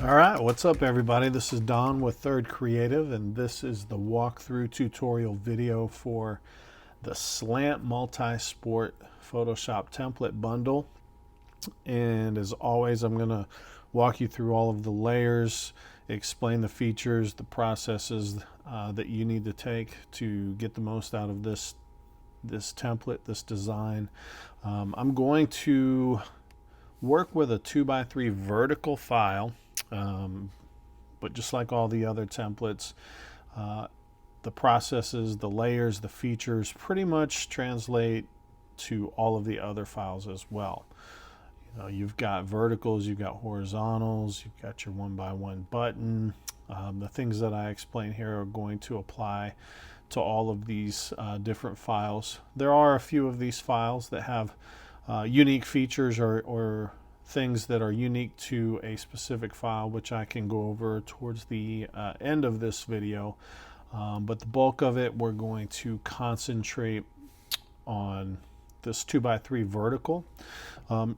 All right, what's up everybody? This is Don with Third Creative, and this is the walkthrough tutorial video for the SLANT multi-sport Photoshop template bundle. And as always, I'm going to walk you through all of the layers, explain the features, the processes that you need to take to get the most out of this template, this design. I'm going to work with a 2x3 vertical file, but just like all the other templates, the processes, the layers, the features pretty much translate to all of the other files as well. You've got verticals, you've got horizontals, you've got your 1x1 button. The things that I explain here are going to apply to all of these different files. There are a few of these files that have unique features or things that are unique to a specific file, which I can go over towards the end of this video. But the bulk of it, we're going to concentrate on this 2x3 vertical.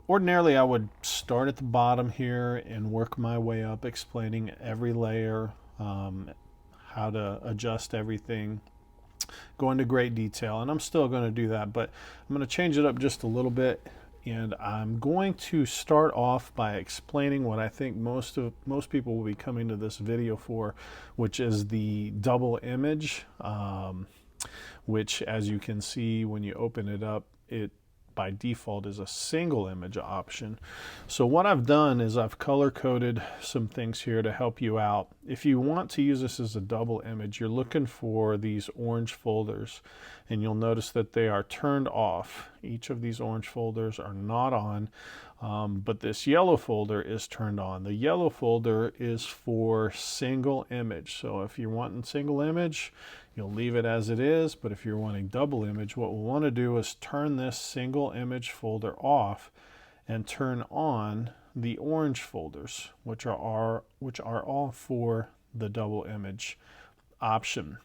Ordinarily, I would start at the bottom here and work my way up, explaining every layer, how to adjust everything, go into great detail, and I'm still going to do that, but I'm going to change it up just a little bit. And I'm going to start off by explaining what I think most people will be coming to this video for, which is the double image, which, as you can see when you open it up, it by default is a single image option. So what I've done is I've color coded some things here to help you out. If you want to use this as a double image, you're looking for these orange folders, and you'll notice that they are turned off. Each of these orange folders are not on, but this yellow folder is turned on. The yellow folder is for single image. So if you're wanting single image, you'll leave it as it is, but if you're wanting double image, what we'll want to do is turn this single image folder off and turn on the orange folders, which are all for the double image option.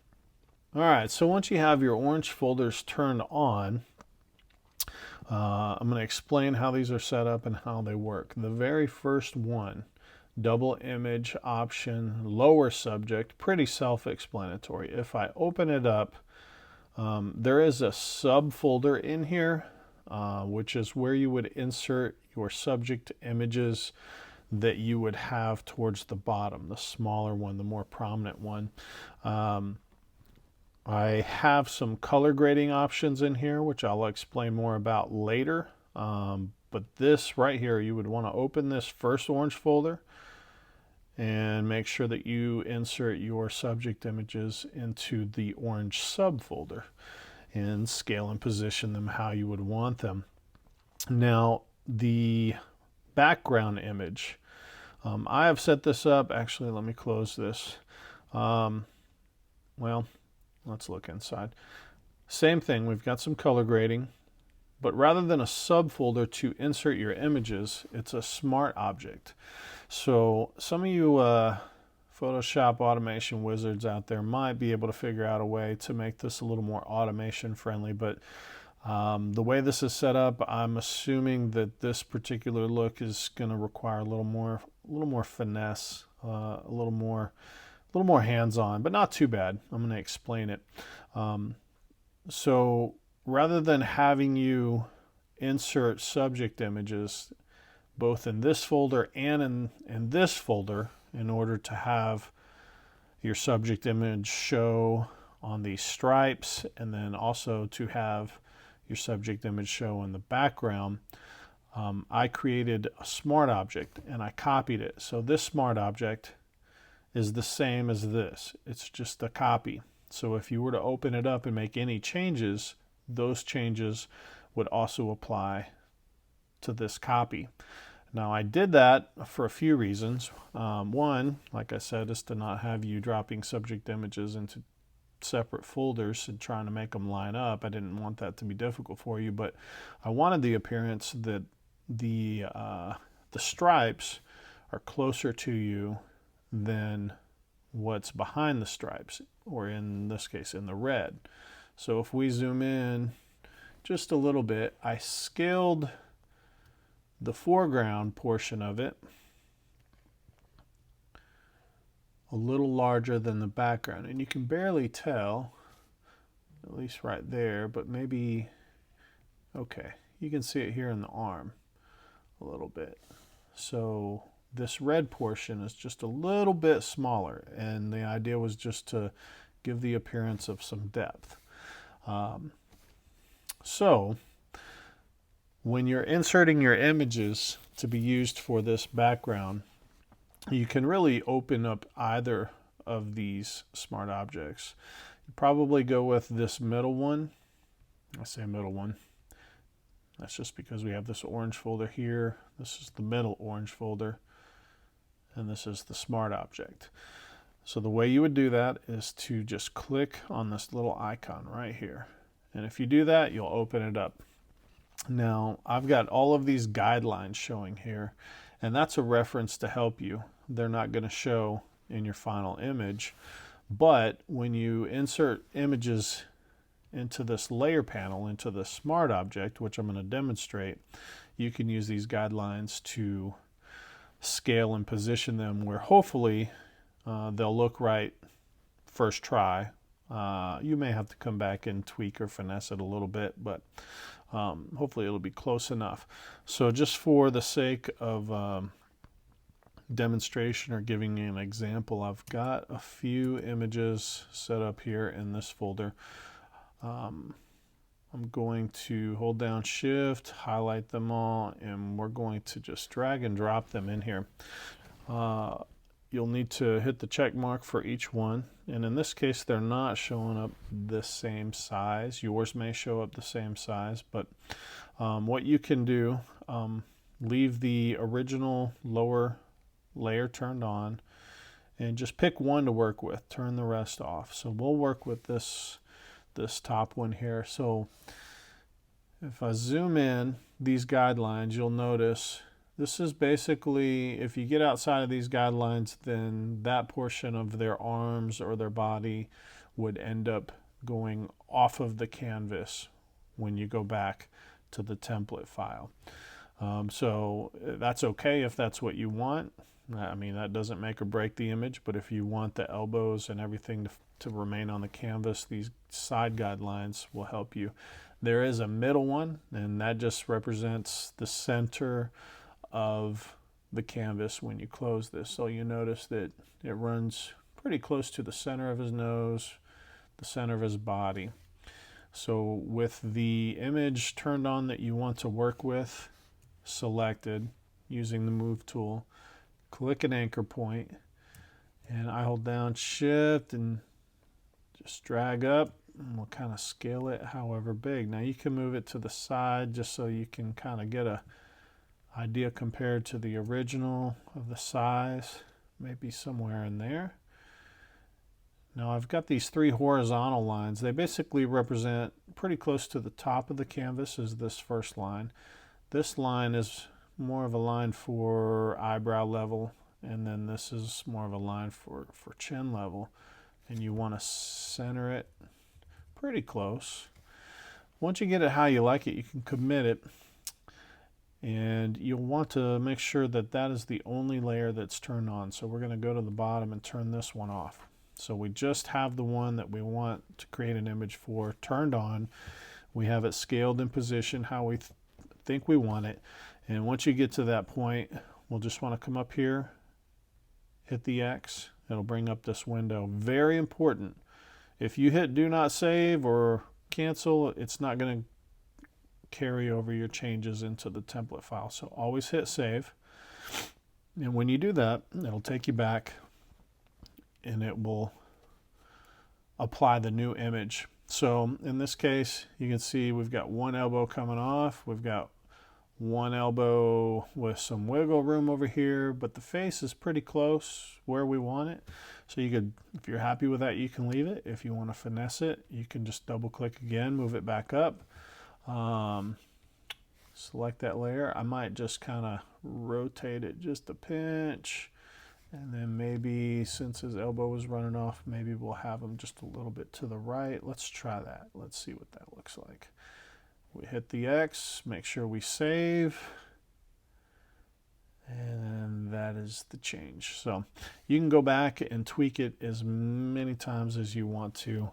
All right, so once you have your orange folders turned on, I'm going to explain how these are set up and how they work. The very first one, double image option, lower subject, pretty self-explanatory. If I open it up, there is a subfolder in here, which is where you would insert your subject images that you would have towards the bottom, the smaller one, the more prominent one. I have some color grading options in here, which I'll explain more about later. But this right here, you would want to open this first orange folder and make sure that you insert your subject images into the orange subfolder and scale and position them how you would want them. Now, the background image, I have set this up. Actually, let me close this. Well, let's look inside. Same thing, we've got some color grading, but rather than a subfolder to insert your images, it's a smart object. So some of you Photoshop automation wizards out there might be able to figure out a way to make this a little more automation friendly, but the way this is set up, I'm assuming that this particular look is going to require a little more finesse, a little more hands-on, but not too bad. I'm going to explain it. So rather than having you insert subject images both in this folder and in this folder in order to have your subject image show on these stripes, and then also to have your subject image show in the background, I created a smart object and I copied it. So this smart object is the same as this. It's just a copy. So if you were to open it up and make any changes, those changes would also apply to this copy. Now, I did that for a few reasons. One, like I said, is to not have you dropping subject images into separate folders and trying to make them line up. I didn't want that to be difficult for you, but I wanted the appearance that the stripes are closer to you than what's behind the stripes, or in this case, in the red. So if we zoom in just a little bit, I scaled the foreground portion of it a little larger than the background, and you can barely tell, at least right there, but maybe, okay, you can see it here in the arm a little bit. So this red portion is just a little bit smaller, and the idea was just to give the appearance of some depth. So when you're inserting your images to be used for this background, you can really open up either of these smart objects. You probably go with this middle one. I say middle one. That's just because we have this orange folder here. This is the middle orange folder, and this is the smart object. So the way you would do that is to just click on this little icon right here. And if you do that, you'll open it up. Now, I've got all of these guidelines showing here, and that's a reference to help you. They're not going to show in your final image, but when you insert images into this layer panel, into the smart object, which I'm going to demonstrate, you can use these guidelines to scale and position them where hopefully they'll look right first try. You may have to come back and tweak or finesse it a little bit, but hopefully it'll be close enough. So just for the sake of demonstration or giving you an example, I've got a few images set up here in this folder. I'm going to hold down Shift, highlight them all, and we're going to just drag and drop them in here. You'll need to hit the check mark for each one, and in this case they're not showing up the same size. Yours may show up the same size, but what you can do, leave the original lower layer turned on and just pick one to work with, turn the rest off. So we'll work with this top one here. So if I zoom in these guidelines, you'll notice this is basically, if you get outside of these guidelines, then that portion of their arms or their body would end up going off of the canvas when you go back to the template file. So that's okay if that's what you want. I mean, that doesn't make or break the image, but if you want the elbows and everything to remain on the canvas, these side guidelines will help you. There is a middle one, and that just represents the center of the canvas when you close this. So you notice that it runs pretty close to the center of his nose, the center of his body. So with the image turned on that you want to work with selected using the move tool, click an anchor point, and I hold down Shift and just drag up, and we'll kind of scale it however big. Now you can move it to the side just so you can kind of get a idea compared to the original of the size, maybe somewhere in there. Now I've got these three horizontal lines. They basically represent pretty close to the top of the canvas is this first line. This line is more of a line for eyebrow level, and then this is more of a line for chin level, and you want to center it pretty close. Once you get it how you like it, you can commit it, and you'll want to make sure that that is the only layer that's turned on. So we're going to go to the bottom and turn this one off. So we just have the one that we want to create an image for turned on. We have it scaled in position how we think we want it. And once you get to that point, we'll just want to come up here, hit the X. It'll bring up this window. Very important. If you hit do not save or cancel, it's not going to carry over your changes into the template file. So always hit save. And when you do that, it'll take you back and it will apply the new image. So in this case, you can see we've got one elbow coming off. We've got one elbow with some wiggle room over here, but the face is pretty close where we want it. So you could, if you're happy with that, you can leave it. If you want to finesse it, you can just double click again, move it back up. Select that layer. I might just kind of rotate it just a pinch, and then maybe since his elbow was running off, maybe we'll have him just a little bit to the right. Let's try that. Let's see what that looks like. We hit the X, make sure we save, and that is the change. So you can go back and tweak it as many times as you want to,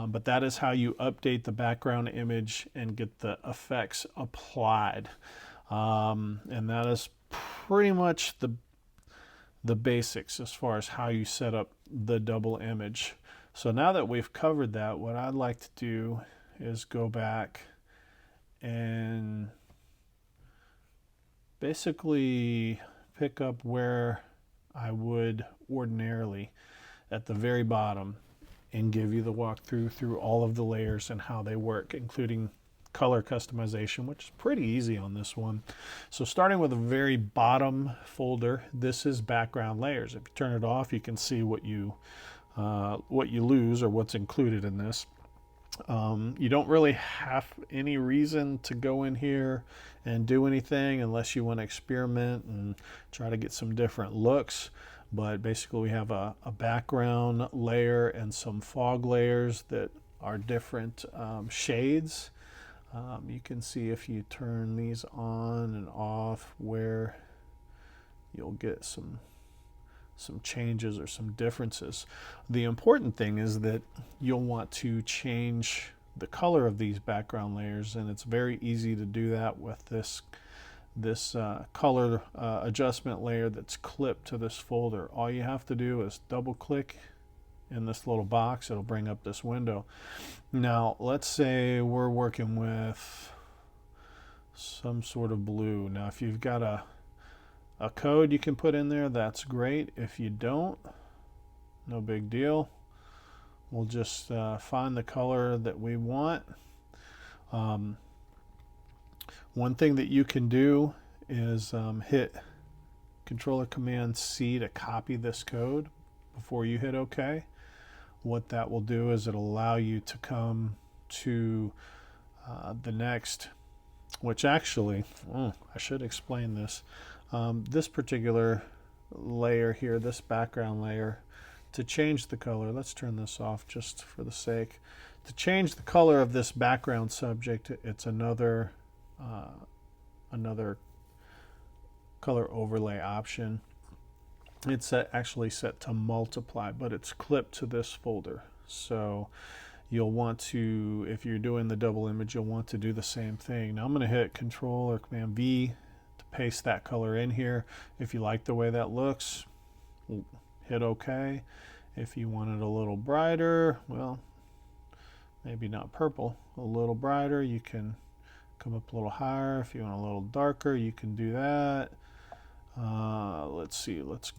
but that is how you update the background image and get the effects applied. And that is pretty much the basics as far as how you set up the double image. So now that we've covered that, what I'd like to do is go back and basically pick up where I would ordinarily at the very bottom and give you the walkthrough through all of the layers and how they work, including color customization, which is pretty easy on this one. So starting with the very bottom folder, this is background layers. If you turn it off, you can see what you lose or what's included in this. You don't really have any reason to go in here and do anything unless you want to experiment and try to get some different looks. But basically we have a background layer and some fog layers that are different shades. You can see if you turn these on and off where you'll get some changes or some differences. The important thing is that you'll want to change the color of these background layers, and it's very easy to do that with this color adjustment layer that's clipped to this folder. All you have to do is double click in this little box. It'll bring up this window. Now let's say we're working with some sort of blue. Now if you've got a code you can put in there, that's great. If you don't, no big deal. We'll just find the color that we want. One thing that you can do is hit Control or Command C to copy this code before you hit OK. What that will do is it'll allow you to come to the next, which actually, I should explain this. This particular layer here, this background layer, to change the color, let's turn this off just for the sake. To change the color of this background subject, it's another color overlay option. It's actually set to multiply, but it's clipped to this folder. So you'll want to, if you're doing the double image, you'll want to do the same thing. Now I'm going to hit Control or Command V to paste that color in here. If you like the way that looks, hit OK. If you want it a little brighter, well, maybe not purple, a little brighter, you can come up a little higher. If you want a little darker, you can do that. Let's see, let's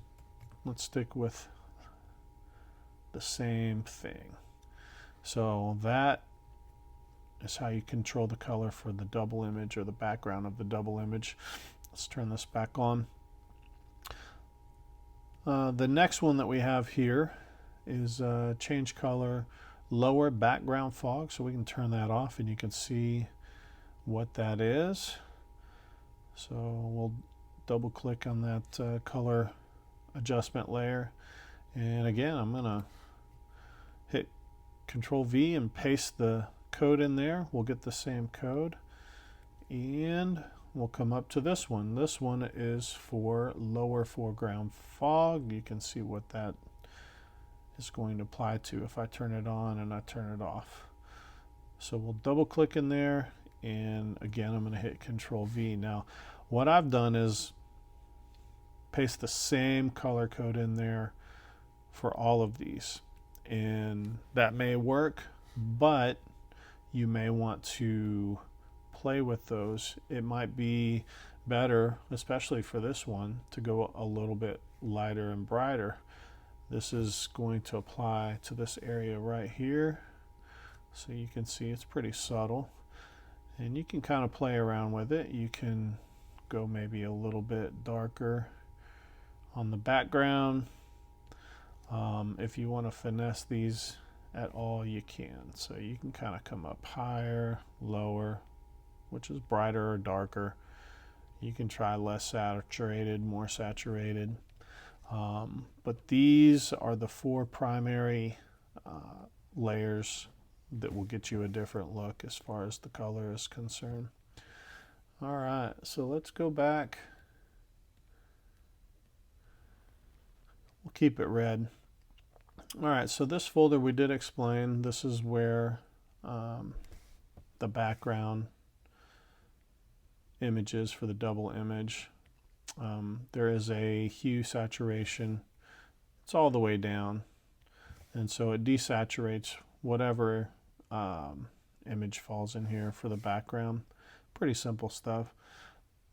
stick with the same thing. So that is how you control the color for the double image or the background of the double image. Let's turn this back on. The next one that we have here is change color, lower background fog. So we can turn that off and you can see what that is. So we'll double click on that color adjustment layer, and again I'm gonna hit Control V and paste the code in there. We'll get the same code and we'll come up to this one. This one is for lower foreground fog. You can see what that is going to apply to if I turn it on and I turn it off. So we'll double click in there, and again I'm going to hit Control V. Now what I've done is paste the same color code in there for all of these, and that may work, but you may want to play with those. It might be better, especially for this one, to go a little bit lighter and brighter. This is going to apply to this area right here, so you can see it's pretty subtle, and you can kind of play around with it. You can go maybe a little bit darker on the background. If you want to finesse these at all, you can. So you can kind of come up higher, lower, which is brighter or darker. You can try less saturated, more saturated. But these are the four primary layers that will get you a different look as far as the color is concerned. All right, so let's go back we'll keep it red. All right, so this folder we did explain. This is where the background image is for the double image. There is a hue saturation. It's all the way down, and so it desaturates whatever image falls in here for the background. Pretty simple stuff.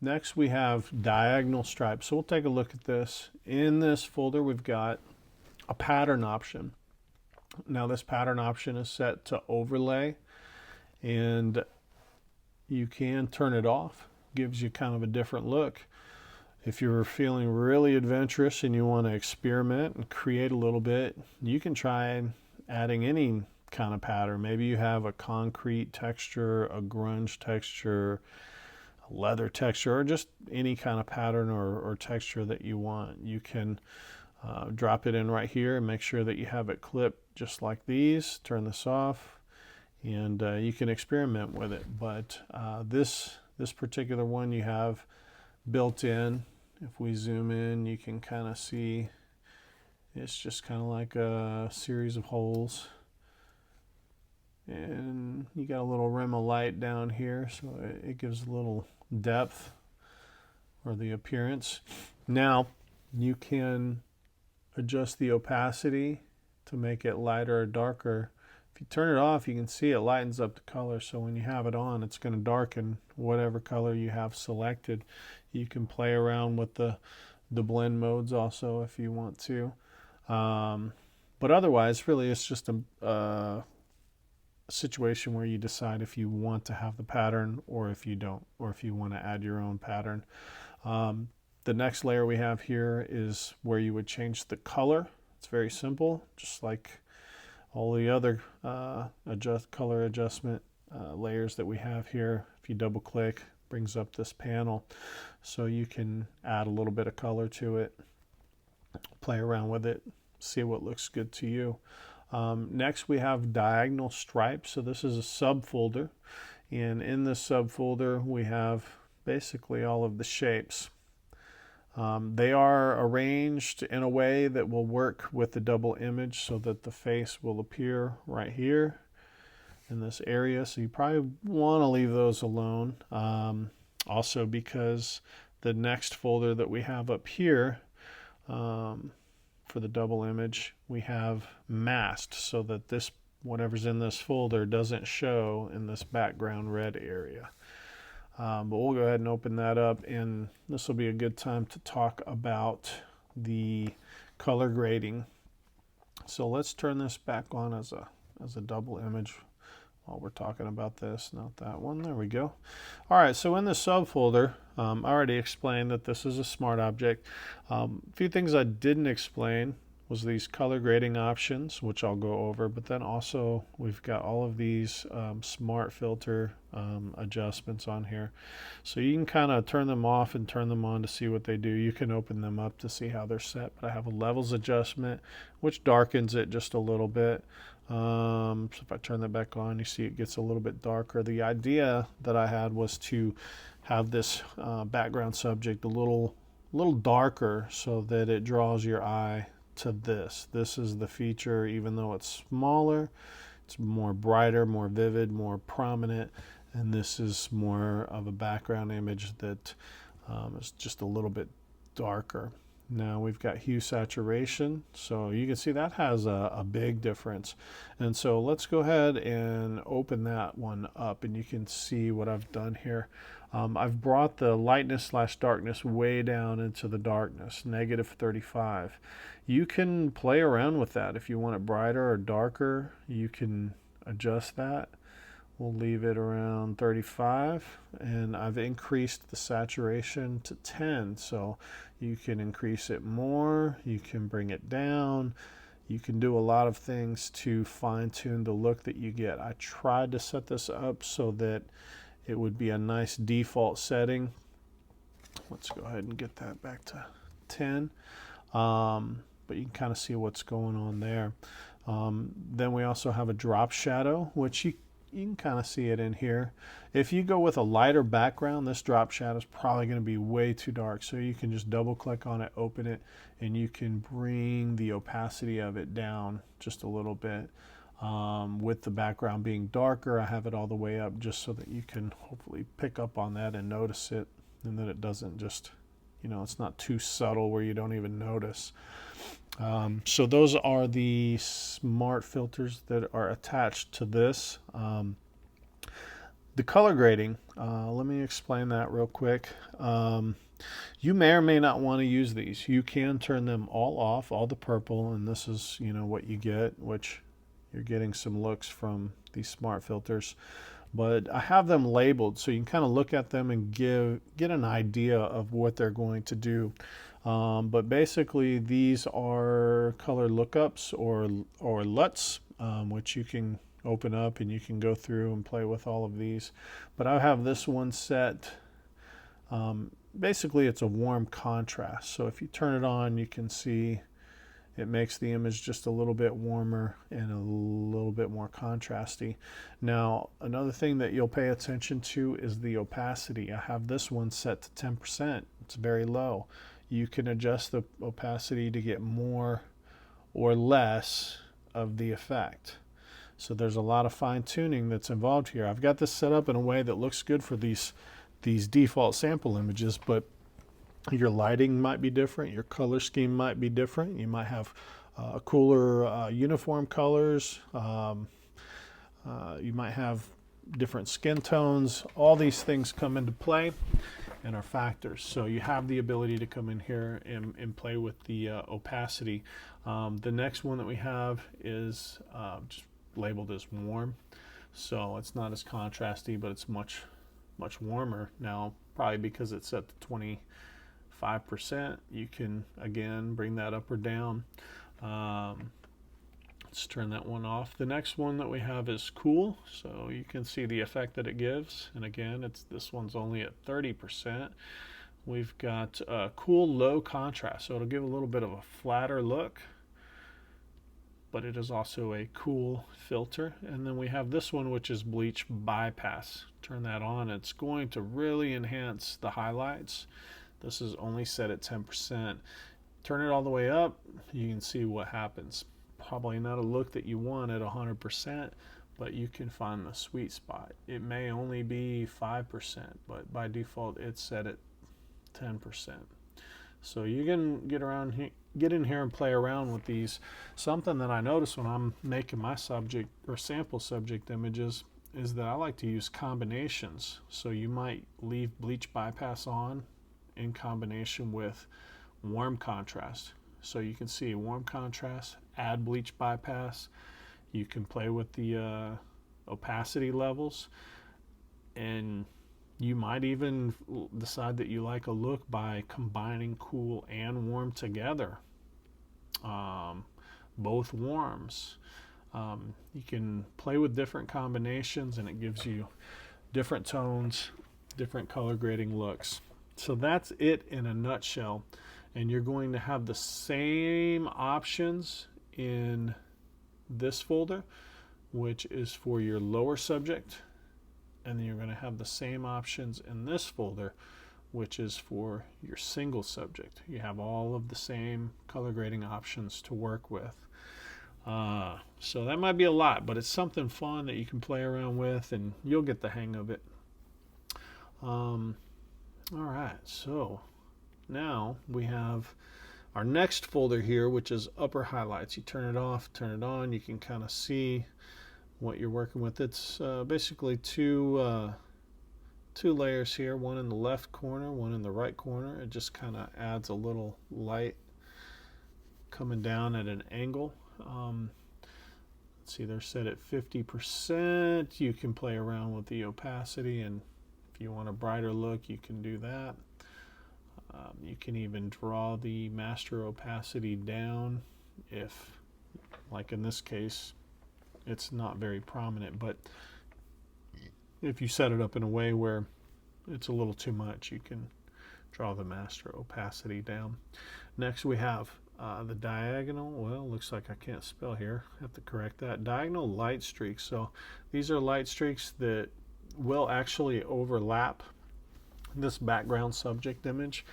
Next we have diagonal stripes. So we'll take a look at this. In this folder we've got a pattern option. Now this pattern option is set to overlay, and you can turn it off. Gives you kind of a different look. If you're feeling really adventurous and you want to experiment and create a little bit, you can try adding any kind of pattern. Maybe you have a concrete texture, a grunge texture, a leather texture, or just any kind of pattern or texture that you want. You can drop it in right here and make sure that you have it clipped just like these. Turn this off, and you can experiment with it. But this particular one you have built in. If we zoom in, you can kind of see it's just kind of like a series of holes, and you got a little rim of light down here, so it gives a little depth or the appearance. Now you can adjust the opacity to make it lighter or darker. If you turn it off, you can see it lightens up the color, so when you have it on, it's going to darken whatever color you have selected. You can play around with the blend modes also if you want to. But otherwise, really, it's just a situation where you decide if you want to have the pattern or if you don't, or if you want to add your own pattern. The next layer we have here is where you would change the color. It's very simple, just like all the other color adjustment layers that we have here. If you double click, brings up this panel, so you can add a little bit of color to it, play around with it, see what looks good to you. Next we have diagonal stripes. So this is a subfolder, and in this subfolder we have basically all of the shapes. They are arranged in a way that will work with the double image, so that the face will appear right here in this area. So you probably want to leave those alone. Also because the next folder that we have up here for the double image, we have masked, so that this, whatever's in this folder, doesn't show in this background red area. But we'll go ahead and open that up, and this will be a good time to talk about the color grading. So let's turn this back on as a double image while we're talking about this, not that one. There we go. All right, so in the subfolder, I already explained that this is a smart object. A few things I didn't explain was these color grading options, which I'll go over, but then also we've got all of these smart filter adjustments on here. So you can kind of turn them off and turn them on to see what they do. You can open them up to see how they're set, but I have a levels adjustment, which darkens it just a little bit. So if I turn that back on, you see it gets a little bit darker. The idea that I had was to have this background subject a little darker, so that it draws your eye to this. This is the feature. Even though it's smaller, it's more brighter, more vivid, more prominent, and this is more of a background image that is just a little bit darker. Now we've got hue saturation, so you can see that has a big difference. And so let's go ahead and open that one up, and you can see what I've done here. I've brought the lightness / darkness way down into the darkness, -35. You can play around with that. If you want it brighter or darker, you can adjust that. We'll leave it around 35, and I've increased the saturation to 10, so you can increase it more, you can bring it down, you can do a lot of things to fine-tune the look that you get. I tried to set this up so that it would be a nice default setting. Let's go ahead and get that back to 10. But you can kind of see what's going on there. Then we also have a drop shadow, which you can kind of see it in here. If you go with a lighter background, this drop shadow is probably going to be way too dark. So you can just double click on it, open it, and you can bring the opacity of it down just a little bit. With the background being darker, I have it all the way up just so that you can hopefully pick up on that and notice it, and that it doesn't just, you know, it's not too subtle where you don't even notice. So those are the smart filters that are attached to this. The color grading, let me explain that real quick. You may or may not want to use these. You can turn them all off, all the purple, and this is, you know, what you get, which you're getting some looks from these smart filters. But I have them labeled so you can kind of look at them and get an idea of what they're going to do. But basically these are color lookups or LUTs, which you can open up and you can go through and play with all of these. But I have this one set, basically it's a warm contrast. So if you turn it on, you can see it makes the image just a little bit warmer and a little bit more contrasty. Now, another thing that you'll pay attention to is the opacity. I have this one set to 10%. It's very low. You can adjust the opacity to get more or less of the effect. So there's a lot of fine tuning that's involved here. I've got this set up in a way that looks good for these default sample images, but your lighting might be different, your color scheme might be different. You might have cooler uniform colors. You might have different skin tones. All these things come into play and are factors. So you have the ability to come in here and play with the opacity. The next one that we have is just labeled as warm. So it's not as contrasty, but it's much warmer. Now, probably because it's set to 25%, you can again bring that up or down. Let's turn that one off. The next one that we have is cool, so you can see the effect that it gives, and again this one's only at 30%. We've got cool low contrast, so it'll give a little bit of a flatter look, but it is also a cool filter. And then we have this one, which is bleach bypass. Turn that on, it's going to really enhance the highlights. This is only set at 10%. Turn it all the way up, you can see what happens. Probably not a look that you want at 100%, but you can find the sweet spot. It may only be 5%, but by default it's set at 10%. So you can get in here and play around with these. Something that I notice when I'm making my subject or sample subject images is that I like to use combinations. So you might leave bleach bypass on in combination with warm contrast. So you can see warm contrast, add bleach bypass. You can play with the opacity levels, and you might even decide that you like a look by combining cool and warm together. Both warms. You can play with different combinations and it gives you different tones, different color grading looks. So that's it in a nutshell. And you're going to have the same options in this folder, which is for your lower subject. And then you're going to have the same options in this folder, which is for your single subject. You have all of the same color grading options to work with. So that might be a lot, but it's something fun that you can play around with and you'll get the hang of it. All right, so now we have our next folder here, which is upper highlights. You turn it off, turn it on, you can kind of see what you're working with. It's basically two layers here, one in the left corner, one in the right corner. It just kind of adds a little light coming down at an angle. Let's see, they're set at 50%. You can play around with the opacity, and if you want a brighter look, you can do that. You can even draw the master opacity down if, like in this case, it's not very prominent, but if you set it up in a way where it's a little too much, you can draw the master opacity down. Next we have the diagonal, well, looks like I can't spell here. I have to correct that. Diagonal light streaks. So these are light streaks that will actually overlap this background subject image,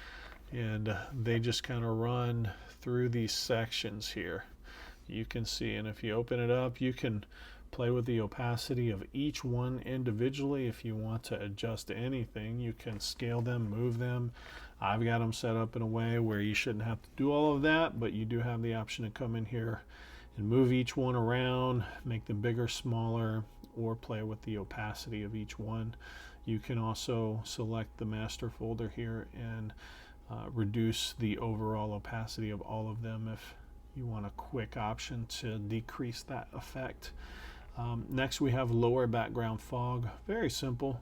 and they just kind of run through these sections here. You can see, and if you open it up, you can play with the opacity of each one individually. If you want to adjust anything, you can scale them, move them. I've got them set up in a way where you shouldn't have to do all of that, but you do have the option to come in here and move each one around, make them bigger, smaller, or play with the opacity of each one. You can also select the master folder here and reduce the overall opacity of all of them if you want a quick option to decrease that effect. Next we have lower background fog. Very simple.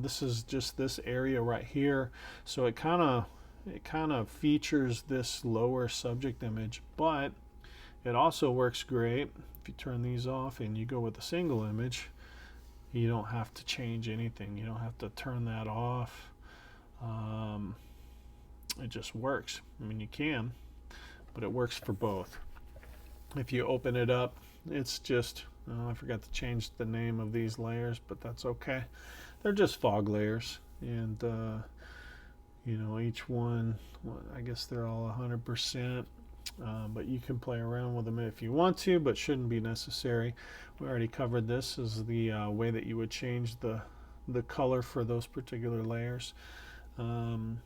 This is just this area right here, so it kind of features this lower subject image, but it also works great if you turn these off and you go with a single image. You don't have to change anything. You don't have to turn that off. It just works. I mean, you can, but it works for both. If you open it up, it's just, oh, I forgot to change the name of these layers, but that's okay. They're just fog layers, and you know, each one, well, I guess they're all 100%, but you can play around with them if you want to, but shouldn't be necessary. We already covered this as the way that you would change the color for those particular layers.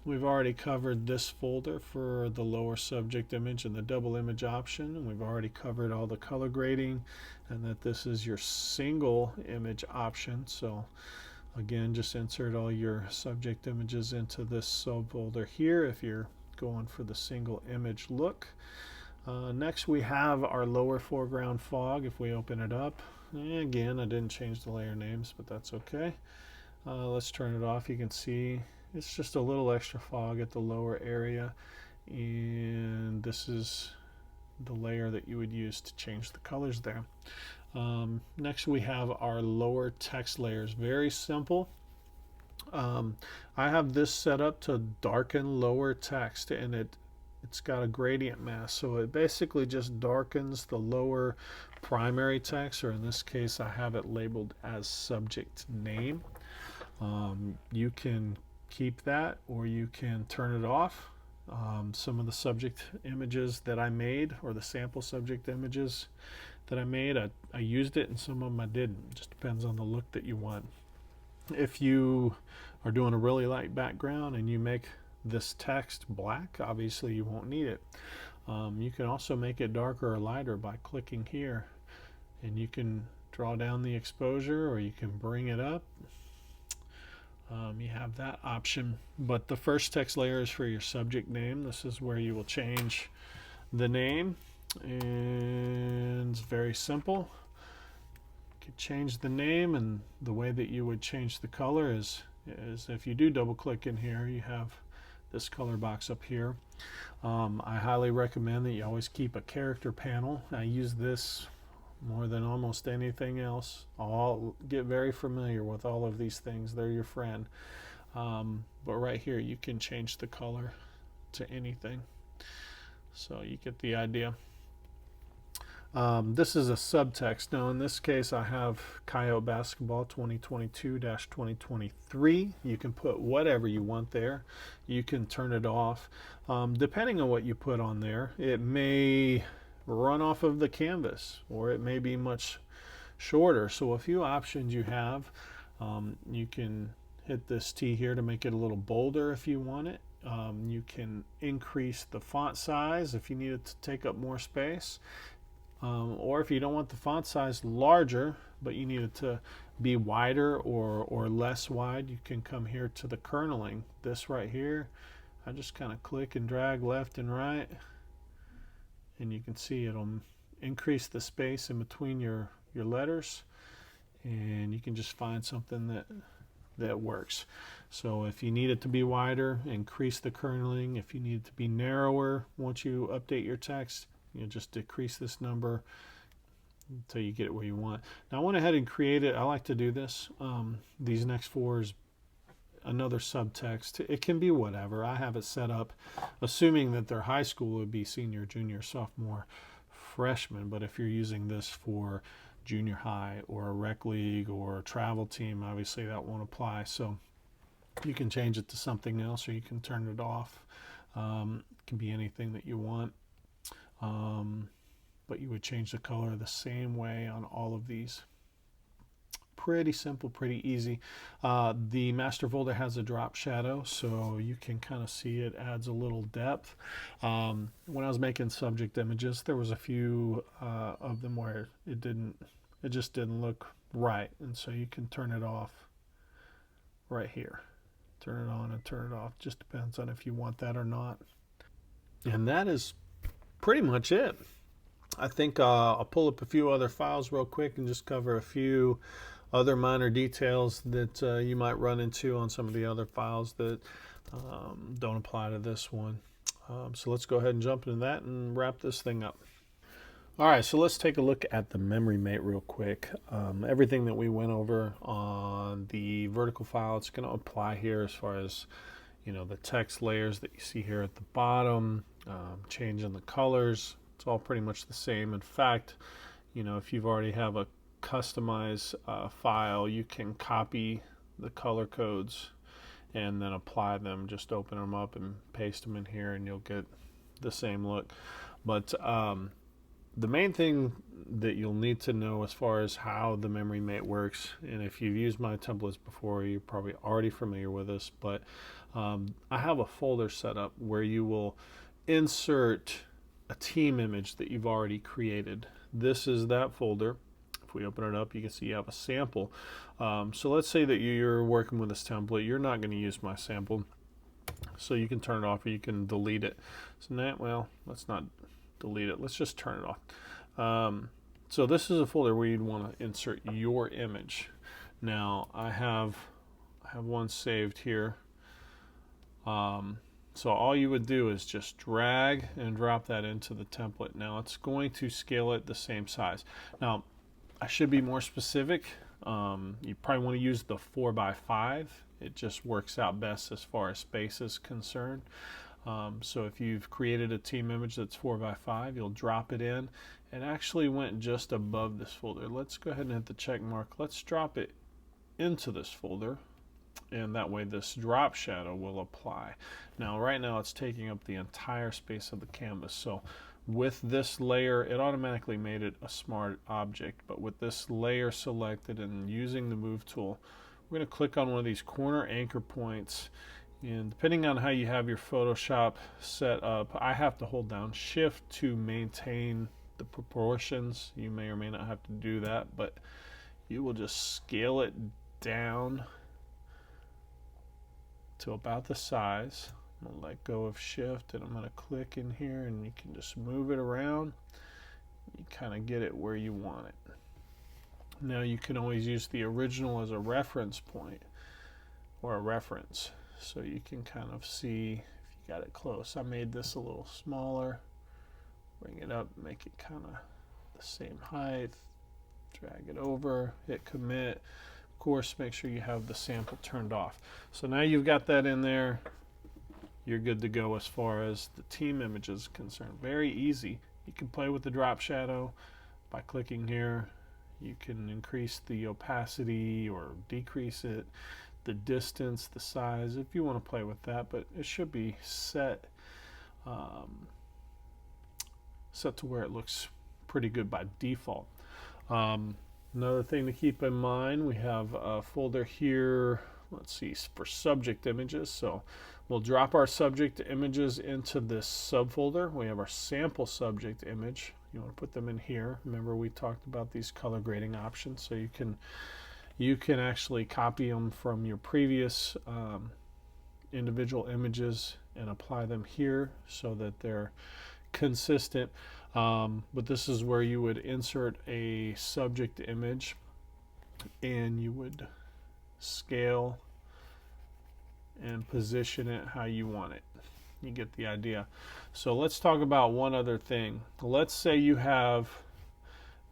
We've already covered this folder for the lower subject image and the double image option, and we've already covered all the color grading, and that this is your single image option. So again, just insert all your subject images into this subfolder here if you're going for the single image look. Next we have our lower foreground fog. If we open it up, again, I didn't change the layer names, but that's okay. Let's turn it off. You can see it's just a little extra fog at the lower area, and this is the layer that you would use to change the colors there. Next we have our lower text layers. Very simple. I have this set up to darken lower text, and it's got a gradient mask, so it basically just darkens the lower primary text, or in this case I have it labeled as subject name. You can keep that, or you can turn it off. Some of the subject images that I made, or the sample subject images that I made, I used it, and some of them I didn't. It just depends on the look that you want. If you are doing a really light background and you make this text black, obviously you won't need it. You can also make it darker or lighter by clicking here, and you can draw down the exposure, or you can bring it up. You have that option, but the first text layer is for your subject name. This is where you will change the name, and it's very simple. You can change the name, and the way that you would change the color is if you do double click in here, you have this color box up here. I highly recommend that you always keep a character panel. I use this more than almost anything else. I'll get very familiar with all of these things. They're your friend. But right here you can change the color to anything, so you get the idea. This is a subtext. Now in this case I have Coyote Basketball 2022-2023. You can put whatever you want there. You can turn it off. Depending on what you put on there, it may run off of the canvas, or it may be much shorter. So a few options you have. You can hit this T here to make it a little bolder if you want it. You can increase the font size if you need it to take up more space. Or if you don't want the font size larger, but you need it to be wider or less wide, you can come here to the kerneling. This right here, I just kind of click and drag left and right, and you can see it'll increase the space in between your letters, and you can just find something that works. So if you need it to be wider, increase the kerneling. If you need it to be narrower, once you update your text, you just decrease this number until you get it where you want. Now I went ahead and created, I like to do this, these next four another subtext. It can be whatever. I have it set up, assuming that their high school would be senior, junior, sophomore, freshman. But if you're using this for junior high or a rec league or a travel team, obviously that won't apply. So you can change it to something else, or you can turn it off. It can be anything that you want. But you would change the color the same way on all of these. Pretty simple, pretty easy. The master folder has a drop shadow, so you can kind of see it adds a little depth. When I was making subject images, there was a few of them where it just didn't look right, and so you can turn it off right here. Turn it on and turn it off. Just depends on if you want that or not. And that is pretty much it. I think I'll pull up a few other files real quick and just cover a few other minor details that you might run into on some of the other files that don't apply to this one. So let's go ahead and jump into that and wrap this thing up. All right, so let's take a look at the memory mate real quick. Everything that we went over on the vertical file, it's going to apply here as far as, you know, the text layers that you see here at the bottom, changing the colors. It's all pretty much the same. In fact, you know, if you've already have a customized file, you can copy the color codes and then apply them. Just open them up and paste them in here and you'll get the same look. But the main thing that you'll need to know as far as how the memory mate works, and if you've used my templates before, you're probably already familiar with this, but I have a folder set up where you will insert a team image that you've already created. This is that folder. If we open it up, you can see you have a sample. So let's say that you're working with this template. You're not going to use my sample, so you can turn it off or you can delete it. So now, well, let's not delete it. Let's just turn it off. So this is a folder where you'd want to insert your image. Now I have one saved here. So all you would do is just drag and drop that into the template. Now it's going to scale it the same size. Now I should be more specific. You probably want to use the 4x5. It just works out best as far as space is concerned. So if you've created a team image that's 4x5, you'll drop it in. It actually went just above this folder. Let's go ahead and hit the check mark. Let's drop it into this folder, and that way this drop shadow will apply. Now right now it's taking up the entire space of the canvas. So with this layer, it automatically made it a smart object, but with this layer selected and using the move tool, we're going to click on one of these corner anchor points, and depending on how you have your Photoshop set up, I have to hold down Shift to maintain the proportions. You may or may not have to do that, but you will just scale it down to about the size. I'm going to let go of Shift and I'm going to click in here, and you can just move it around. You kind of get it where you want it. Now you can always use the original as a reference point or a reference, so you can kind of see if you got it close. I made this a little smaller. Bring it up, make it kind of the same height. Drag it over, hit commit. Of course, make sure you have the sample turned off. So now you've got that in there. You're good to go as far as the team image is concerned. Very easy. You can play with the drop shadow by clicking here. You can increase the opacity or decrease it, the distance, the size, if you want to play with that, but it should be set to where it looks pretty good by default. Another thing to keep in mind, we have a folder here, let's see, for subject images. So we'll drop our subject images into this subfolder. We have our sample subject image. You want to put them in here. Remember, we talked about these color grading options, so you can actually copy them from your previous individual images and apply them here so that they're consistent. But this is where you would insert a subject image and you would scale and position it how you want it. You get the idea. So let's talk about one other thing. Let's say you have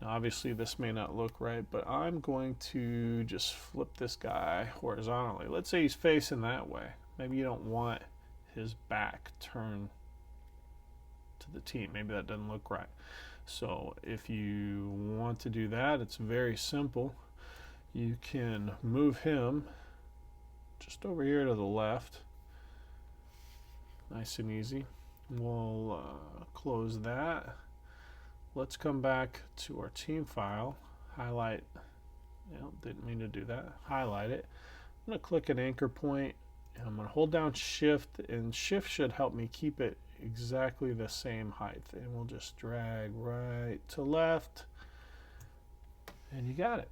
Now obviously this may not look right, but I'm going to just flip this guy horizontally. Let's say he's facing that way. Maybe you don't want his back turned to the team. Maybe that doesn't look right. So if you want to do that, it's very simple. You can move him just over here to the left. Nice and easy. We'll close that. Let's come back to our team file. Highlight. Didn't mean to do that. Highlight it. I'm going to click an anchor point, and I'm going to hold down Shift, and Shift should help me keep it exactly the same height. And we'll just drag right to left, and you got it.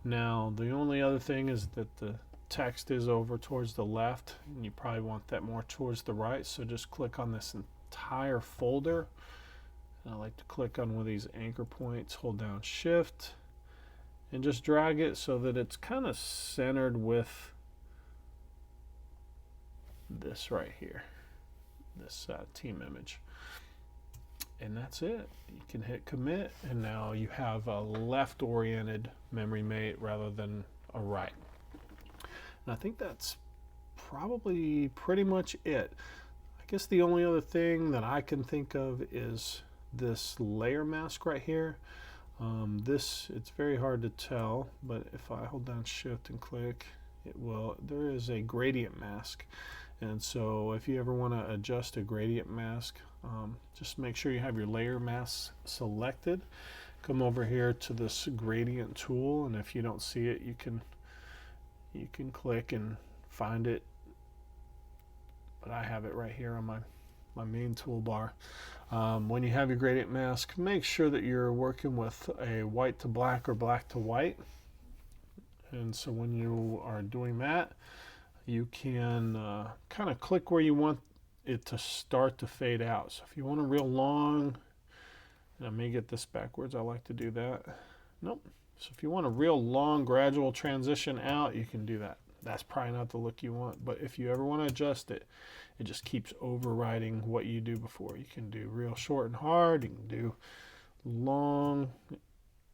Now the only other thing is that the text is over towards the left, and you probably want that more towards the right, so just click on this entire folder. And I like to click on one of these anchor points, hold down Shift, and just drag it so that it's kind of centered with this right here, this team image. And that's it. You can hit commit, and now you have a left-oriented memory mate rather than a right. And I think that's probably pretty much it. I guess the only other thing that I can think of is this layer mask right here. It's very hard to tell, but if I hold down Shift and click, there is a gradient mask. And so if you ever want to adjust a gradient mask, just make sure you have your layer mask selected. Come over here to this gradient tool, and if you don't see it, you can click and find it. But I have it right here on my main toolbar. When you have your gradient mask, make sure that you're working with a white to black or black to white. And so when you are doing that, you can kind of click where you want it to start to fade out. So if you want a real long, and I may get this backwards, I like to do that. Nope. So if you want a real long gradual transition out, you can do that. That's probably not the look you want, but if you ever want to adjust it, it just keeps overriding what you do before. You can do real short and hard, you can do long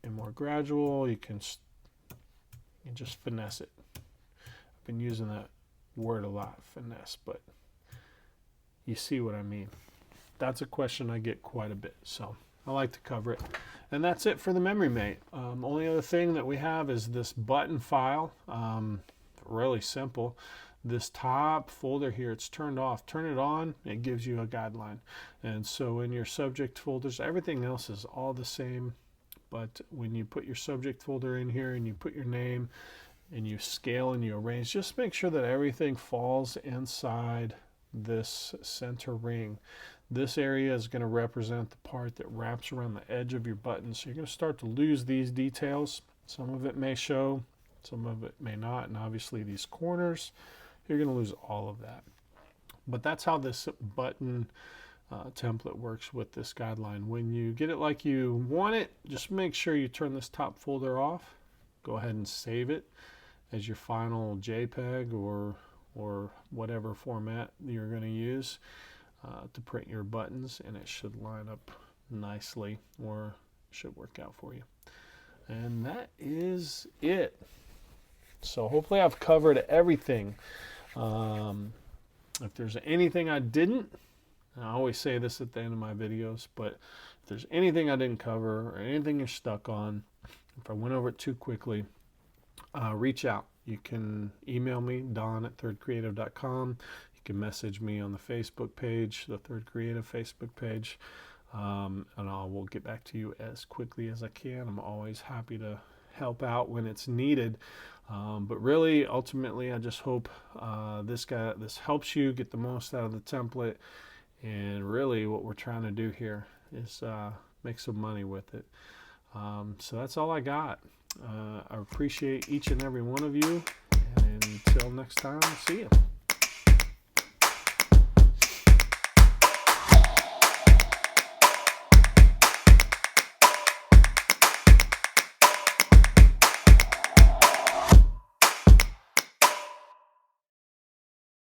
and more gradual, you can just finesse it. I've been using that word a lot, finesse, but you see what I mean. That's a question I get quite a bit, so I like to cover it. And that's it for the memory mate. Only other thing that we have is this button file. Really simple. This top folder here, it's turned off. Turn it on, it gives you a guideline. And so in your subject folders, everything else is all the same, but when you put your subject folder in here and you put your name and you scale and you arrange, just make sure that everything falls inside this center ring. This area is going to represent the part that wraps around the edge of your button. So you're going to start to lose these details. Some of it may show, some of it may not, and obviously these corners, you're going to lose all of that. But that's how this button template works with this guideline. When you get it like you want it, just make sure you turn this top folder off. Go ahead and save it as your final JPEG or whatever format you're going to use to print your buttons, and it should line up nicely, or should work out for you. And that is it. So hopefully I've covered everything. If there's anything I didn't, and I always say this at the end of my videos, but if there's anything I didn't cover or anything you're stuck on, if I went over it too quickly, reach out. You can email me, don@thirdcreative.com. You can message me on the Facebook page, the Third Creative Facebook page, and I will get back to you as quickly as I can. I'm always happy to help out when it's needed. But really, ultimately, I just hope this helps you get the most out of the template. And really, what we're trying to do here is make some money with it. So that's all I got. I appreciate each and every one of you. And until next time, see you.